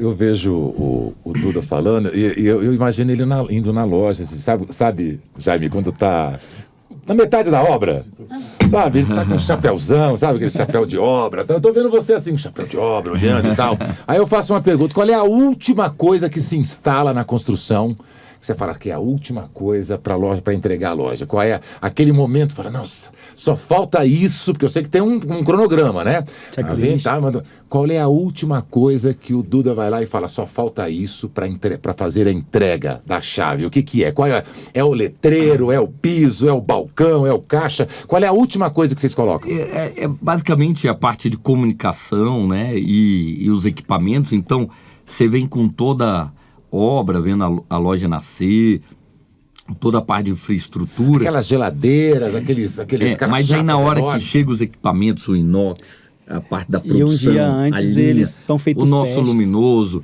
o Duda falando e eu imagino ele indo na loja, sabe, Jaime, quando tá na metade da obra, sabe? Ele tá com um chapéuzão, sabe? Aquele chapéu de obra. Eu tô vendo você assim, com chapéu de obra, olhando e tal. Aí eu faço uma pergunta, qual é a última coisa que se instala na construção? Você fala que é a última coisa para loja, para entregar a loja. Qual é aquele momento? Fala, nossa, só falta isso, porque eu sei que tem um cronograma, né? Qual é a última coisa que o Duda vai lá e fala, só falta isso para fazer a entrega da chave? O que é? Qual é o letreiro, é o piso, é o balcão, é o caixa? Qual é a última coisa que vocês colocam? É basicamente a parte de comunicação, né? E os equipamentos. Então, você vem com toda obra, vendo a loja nascer, toda a parte de infraestrutura. Aquelas geladeiras, aqueles mas aí na hora que chegam os equipamentos, o inox, a parte da produção, e um dia antes eles são feitos o nosso testes. luminoso,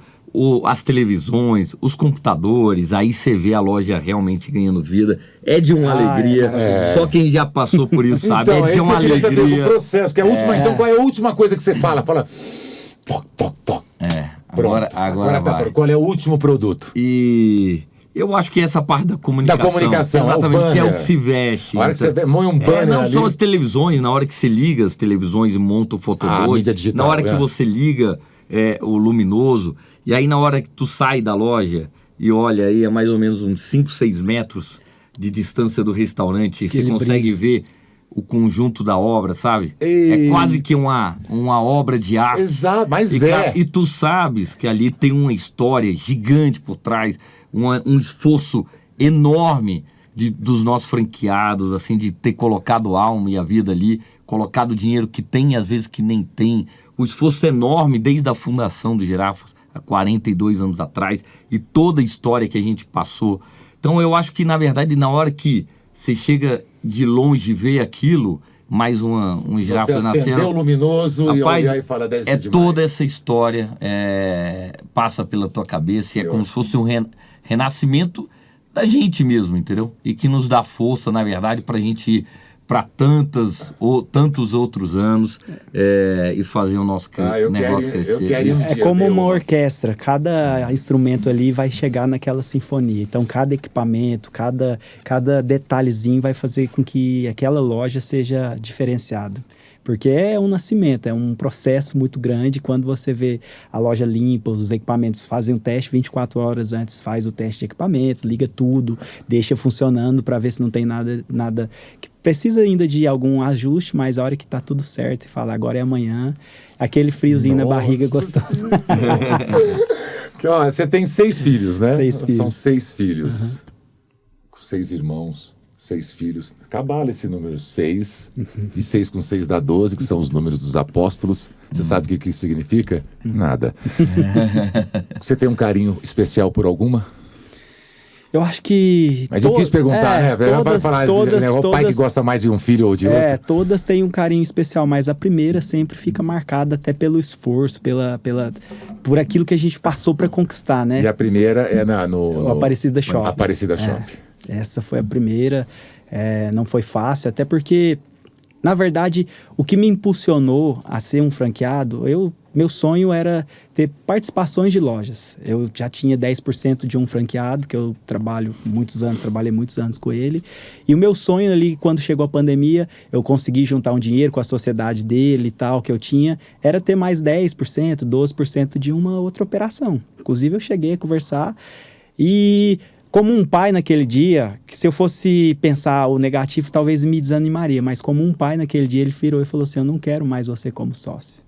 as televisões, os computadores, aí você vê a loja realmente ganhando vida. É de uma alegria. Só quem já passou por isso sabe. Então, é de uma alegria. O processo, que é a última, então qual é a última coisa que você fala? Fala, toc. Agora vai. Qual é o último produto? E eu acho que essa parte da comunicação. Da comunicação, exatamente, que é o que se veste. Na hora que você põe um banner não ali. só as televisões, na hora que você liga as televisões e monta o fotoboard, mídia digital, na hora que você liga o luminoso, e aí na hora que tu sai da loja e olha aí, é mais ou menos uns 5, 6 metros de distância do restaurante, e você consegue ver o conjunto da obra, sabe? É quase que uma obra de arte. Exato, mas E tu sabes que ali tem uma história gigante por trás, um esforço enorme dos nossos franqueados, assim, de ter colocado a alma e a vida ali, colocado dinheiro que tem, às vezes que nem tem. O esforço enorme desde a fundação do Girafas, há 42 anos atrás, e toda a história que a gente passou. Então eu acho que, na verdade, na hora que você chega de longe e vê aquilo, mais um Girafas nascendo. Você acendeu o luminoso, rapaz, e fala, deve ser demais. Toda essa história passa pela tua cabeça e é como se fosse um renascimento da gente mesmo, entendeu? E que nos dá força, na verdade, pra gente ir para tantos outros anos e fazer o nosso negócio crescer. É como uma orquestra, cada instrumento ali vai chegar naquela sinfonia. Então, cada equipamento, cada detalhezinho vai fazer com que aquela loja seja diferenciada. Porque é um nascimento, é um processo muito grande. Quando você vê a loja limpa, os equipamentos fazem o teste 24 horas antes, faz o teste de equipamentos, liga tudo, deixa funcionando para ver se não tem nada que precisa ainda de algum ajuste, mas a hora que tá tudo certo e fala, agora é amanhã, aquele friozinho na barriga gostoso. Você tem 6 filhos, né? 6 filhos. São 6 filhos. 6 irmãos. 6 filhos, cabala esse número 6, e 6 com 6 dá 12, que são os números dos apóstolos. Você sabe o que isso significa? Nada. Você tem um carinho especial por alguma? Eu acho que... É difícil perguntar, né? Todas, o pai que gosta mais de um filho ou de outro. Todas têm um carinho especial, mas a primeira sempre fica marcada até pelo esforço, por aquilo que a gente passou para conquistar, né? E a primeira é no Aparecida Shopping. Aparecida Shopping. Essa foi a primeira, não foi fácil, até porque, na verdade, o que me impulsionou a ser um franqueado, meu sonho era ter participações de lojas. Eu já tinha 10% de um franqueado, que eu trabalhei muitos anos com ele, e o meu sonho ali, quando chegou a pandemia, eu consegui juntar um dinheiro com a sociedade dele e tal, que eu tinha, era ter mais 10%, 12% de uma outra operação. Inclusive, eu cheguei a conversar e... Como um pai naquele dia, que se eu fosse pensar o negativo, talvez me desanimaria, mas como um pai naquele dia, ele virou e falou assim, eu não quero mais você como sócio.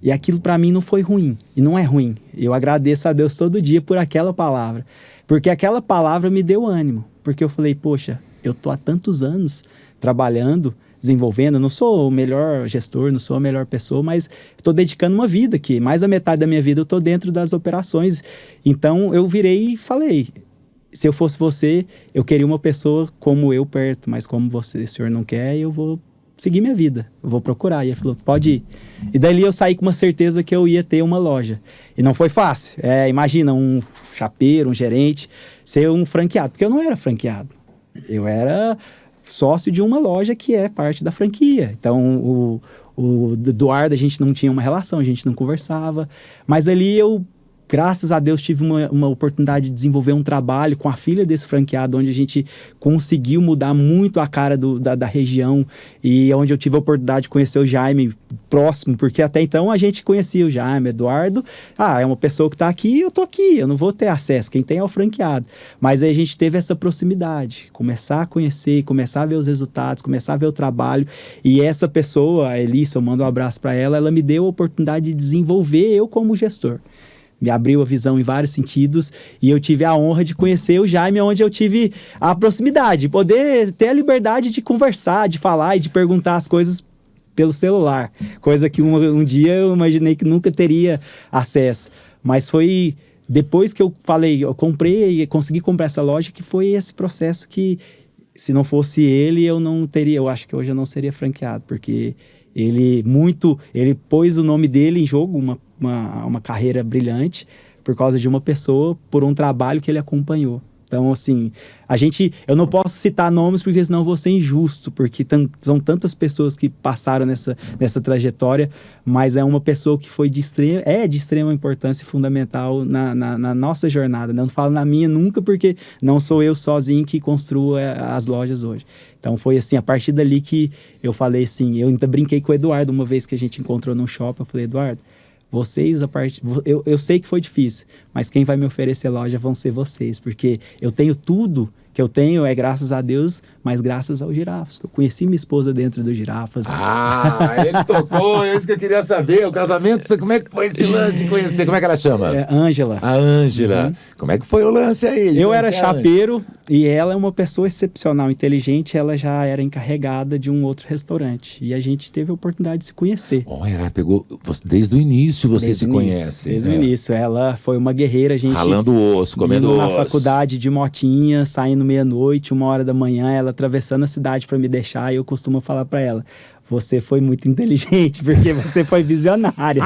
E aquilo para mim não foi ruim, e não é ruim. Eu agradeço a Deus todo dia por aquela palavra, porque aquela palavra me deu ânimo, porque eu falei, poxa, eu tô há tantos anos trabalhando, desenvolvendo, eu não sou o melhor gestor, não sou a melhor pessoa, mas estou dedicando uma vida aqui, mais da metade da minha vida eu estou dentro das operações. Então eu virei e falei, se eu fosse você, eu queria uma pessoa como eu perto, mas como você, o senhor não quer, eu vou seguir minha vida, eu vou procurar. E ele falou, pode ir. E dali eu saí com uma certeza que eu ia ter uma loja. E não foi fácil. Imagina um chapeiro, um gerente, ser um franqueado, porque eu não era franqueado. Eu era sócio de uma loja que é parte da franquia. Então, o Eduardo, a gente não tinha uma relação, a gente não conversava. Mas ali eu, graças a Deus, tive uma oportunidade de desenvolver um trabalho com a filha desse franqueado, onde a gente conseguiu mudar muito a cara da região e onde eu tive a oportunidade de conhecer o Jaime próximo, porque até então a gente conhecia o Jaime, Eduardo, é uma pessoa que está aqui, eu estou aqui, eu não vou ter acesso, quem tem é o franqueado. Mas aí a gente teve essa proximidade, começar a conhecer, começar a ver os resultados, começar a ver o trabalho, e essa pessoa, a Elissa, eu mando um abraço para ela me deu a oportunidade de desenvolver eu como gestor. Me abriu a visão em vários sentidos e eu tive a honra de conhecer o Jaime, onde eu tive a proximidade, poder ter a liberdade de conversar, de falar e de perguntar as coisas pelo celular, coisa que um dia eu imaginei que nunca teria acesso, mas foi depois que eu falei, eu comprei e consegui comprar essa loja, que foi esse processo que, se não fosse ele, eu não teria, eu acho que hoje eu não seria franqueado, porque ele pôs o nome dele em jogo, uma carreira brilhante, por causa de uma pessoa, por um trabalho que ele acompanhou. Então, assim, eu não posso citar nomes, porque senão eu vou ser injusto, porque são tantas pessoas que passaram nessa trajetória, mas é uma pessoa que foi de extrema importância e fundamental na nossa jornada. Não falo na minha nunca, porque não sou eu sozinho que construo as lojas hoje. Então, foi assim, a partir dali que eu falei assim, eu ainda brinquei com o Eduardo uma vez que a gente encontrou num shopping, eu falei, Eduardo, eu sei que foi difícil, mas quem vai me oferecer loja vão ser vocês, porque eu tenho tudo que eu tenho graças a Deus, mas graças ao Girafas. Eu conheci minha esposa dentro do Girafas. Ele tocou, é isso que eu queria saber. O casamento, como é que foi esse lance de conhecer? Como é que ela chama? Ângela. A Ângela. Uhum. Como é que foi o lance aí? Eu era chapeiro e ela é uma pessoa excepcional, inteligente. Ela já era encarregada de um outro restaurante. E a gente teve a oportunidade de se conhecer. Olha, ela pegou... Desde o início vocês se conhecem. Desde o início. Ela foi uma guerreira. A gente ralando o osso, comendo osso. Na faculdade de motinha, saindo meia-noite, 1h da manhã, ela atravessando a cidade para me deixar, e eu costumo falar para ela, você foi muito inteligente, porque você foi visionária.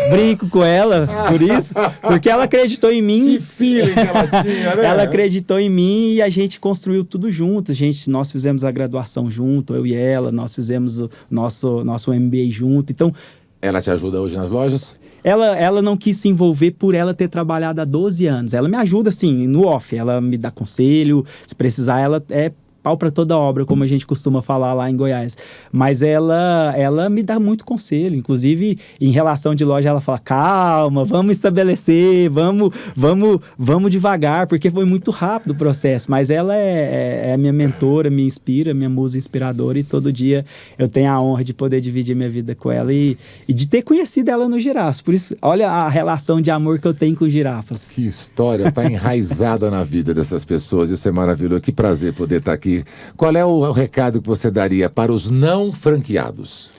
Brinco com ela por isso, porque ela acreditou em mim. Que feeling que ela tinha, né? Ela acreditou em mim e a gente construiu tudo junto. Nós fizemos a graduação junto, eu e ela, nós fizemos o nosso MBA junto. Então, ela te ajuda hoje nas lojas? Ela não quis se envolver por ela ter trabalhado há 12 anos. Ela me ajuda, assim, no off. Ela me dá conselho. Se precisar, ela é pau para toda obra, como a gente costuma falar lá em Goiás. Mas ela me dá muito conselho. Inclusive, em relação de loja, ela fala, calma, vamos estabelecer, vamos devagar, porque foi muito rápido o processo. Mas ela é a minha mentora, me inspira, minha musa inspiradora, e todo dia eu tenho a honra de poder dividir minha vida com ela e de ter conhecido ela no Girafas. Por isso, olha a relação de amor que eu tenho com o Girafas. Que história, tá enraizada na vida dessas pessoas. Isso é maravilhoso. Que prazer poder estar aqui. Qual é o recado que você daria para os não franqueados?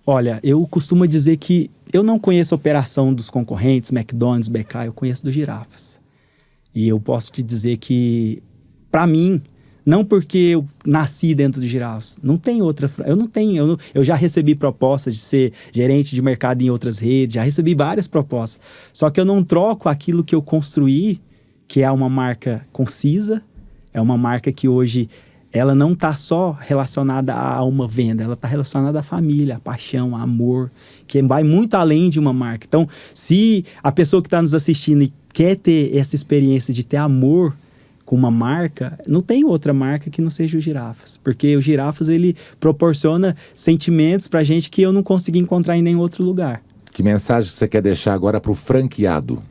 Olha, eu costumo dizer que eu não conheço a operação dos concorrentes, McDonald's, BK, eu conheço do Girafas. E eu posso te dizer que, para mim, não porque eu nasci dentro do Girafas, não tem outra... Eu já recebi propostas de ser gerente de mercado em outras redes, já recebi várias propostas. Só que eu não troco aquilo que eu construí, que é uma marca concisa, é uma marca que hoje... ela não está só relacionada a uma venda, ela está relacionada à família, à paixão, ao amor, que vai muito além de uma marca. Então, se a pessoa que está nos assistindo e quer ter essa experiência de ter amor com uma marca, não tem outra marca que não seja o Girafas. Porque o Girafas, ele proporciona sentimentos para a gente que eu não consegui encontrar em nenhum outro lugar. Que mensagem você quer deixar agora para o franqueado?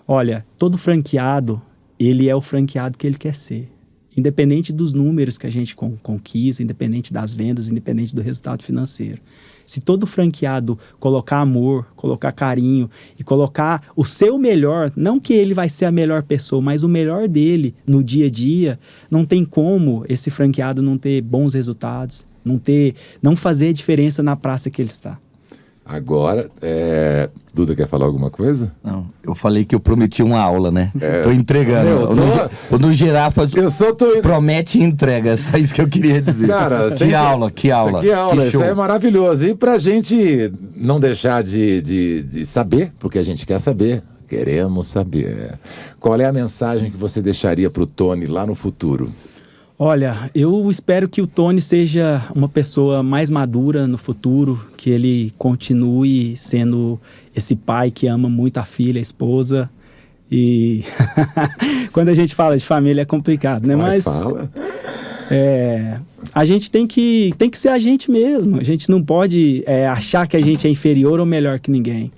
Olha, todo franqueado, ele é o franqueado que ele quer ser. independente dos números que a gente conquista, independente das vendas, independente do resultado financeiro. Se todo franqueado colocar amor, colocar carinho e colocar o seu melhor, não que ele vai ser a melhor pessoa, mas o melhor dele no dia a dia, não tem como esse franqueado não ter bons resultados, não fazer diferença na praça que ele está. Agora, Duda quer falar alguma coisa? Não, eu falei que eu prometi uma aula, né? Tô entregando. No Girafas, promete e entrega. É só isso que eu queria dizer. Cara, que aula. Isso é maravilhoso. E pra gente não deixar de saber, porque a gente quer saber, queremos saber. Qual é a mensagem que você deixaria pro Tony lá no futuro? Olha, eu espero que o Tony seja uma pessoa mais madura no futuro, que ele continue sendo esse pai que ama muito a filha, a esposa. E quando a gente fala de família é complicado, né? Mas fala. A gente tem que ser a gente mesmo. A gente não pode achar que a gente é inferior ou melhor que ninguém.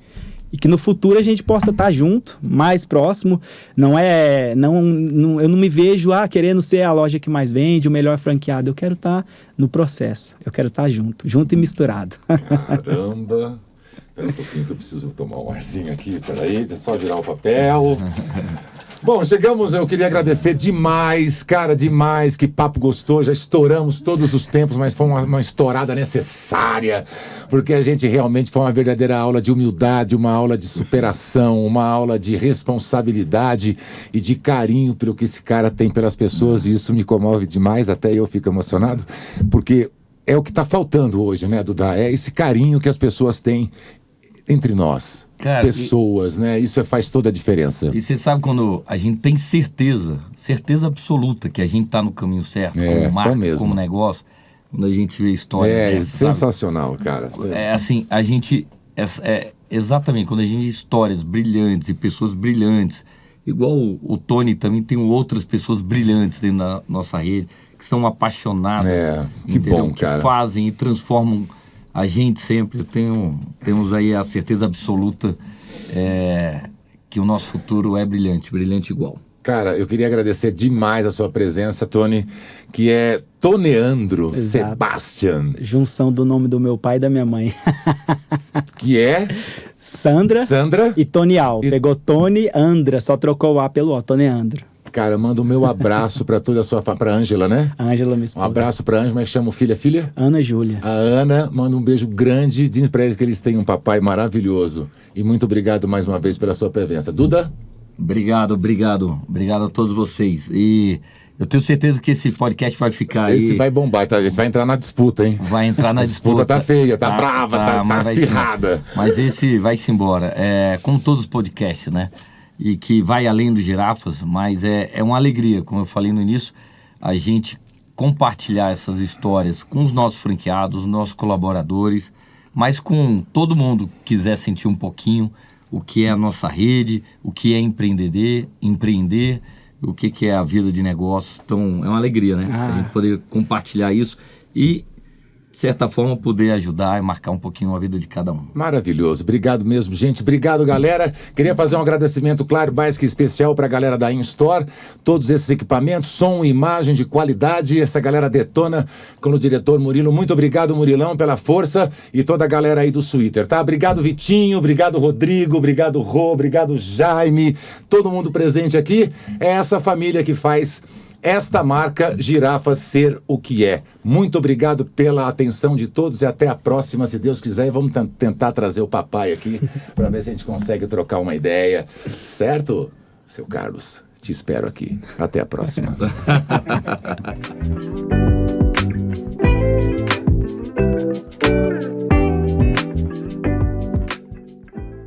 E que no futuro a gente possa estar junto, mais próximo. Eu não me vejo querendo ser a loja que mais vende, o melhor franqueado. Eu quero estar no processo. Eu quero estar junto e misturado. Caramba! Espera um pouquinho que eu preciso tomar um arzinho aqui. Peraí, deixa eu só virar o papel. Bom, chegamos, eu queria agradecer demais, cara, demais, que papo gostoso, já estouramos todos os tempos, mas foi uma estourada necessária, porque a gente realmente foi uma verdadeira aula de humildade, uma aula de superação, uma aula de responsabilidade e de carinho pelo que esse cara tem pelas pessoas, e isso me comove demais, até eu fico emocionado, porque é o que está faltando hoje, né, Duda? É esse carinho que as pessoas têm entre nós, cara, pessoas, né? Isso faz toda a diferença. E você sabe quando a gente tem certeza absoluta que a gente está no caminho certo, como marca, como negócio, quando a gente vê histórias dessas, sensacional, sabe? Cara. Assim, a gente... exatamente, quando a gente vê histórias brilhantes e pessoas brilhantes, igual o Tony também tem outras pessoas brilhantes dentro da nossa rede, que são apaixonadas, que bom, cara. Que fazem e transformam a gente sempre. Temos aí a certeza absoluta que o nosso futuro é brilhante igual. Cara, eu queria agradecer demais a sua presença, Tony, que é Toneandro Sebastian. Junção do nome do meu pai e da minha mãe. Que é? Sandra e Tonial. Pegou Tony Andra, só trocou o A pelo O, Toneandro. Cara, manda o meu abraço para toda a sua família, para Ângela, né? Ângela, minha esposa. Um abraço para Ângela, mas chama filha? Ana Júlia. A Ana, manda um beijo grande, diz para eles que eles têm um papai maravilhoso. E muito obrigado mais uma vez pela sua presença. Duda? Obrigado a todos vocês. E eu tenho certeza que esse podcast vai ficar Esse vai bombar, tá? Esse vai entrar na disputa, hein? Vai entrar na disputa. A disputa tá feia, tá brava, tá acirrada. Mas esse vai-se embora. Como todos os podcasts, né? E que vai além dos Girafas, mas é uma alegria, como eu falei no início, a gente compartilhar essas histórias com os nossos franqueados, os nossos colaboradores, mas com todo mundo que quiser sentir um pouquinho o que é a nossa rede, o que é empreender, o que é a vida de negócio. Então, é uma alegria, né? A gente poder compartilhar isso e, de certa forma, poder ajudar e marcar um pouquinho a vida de cada um. Maravilhoso. Obrigado mesmo, gente. Obrigado, galera. Queria fazer um agradecimento, claro, mais que especial para a galera da InStore. Todos esses equipamentos, som e imagem de qualidade. Essa galera detona com o diretor Murilo. Muito obrigado, Murilão, pela força e toda a galera aí do Twitter, tá? Obrigado, Vitinho. Obrigado, Rodrigo. Obrigado, Rô. Obrigado, Jaime. Todo mundo presente aqui. É essa família que faz esta marca Girafas ser o que é. Muito obrigado pela atenção de todos e até a próxima, se Deus quiser. E vamos tentar trazer o papai aqui para ver se a gente consegue trocar uma ideia. Certo, seu Carlos? Te espero aqui. Até a próxima.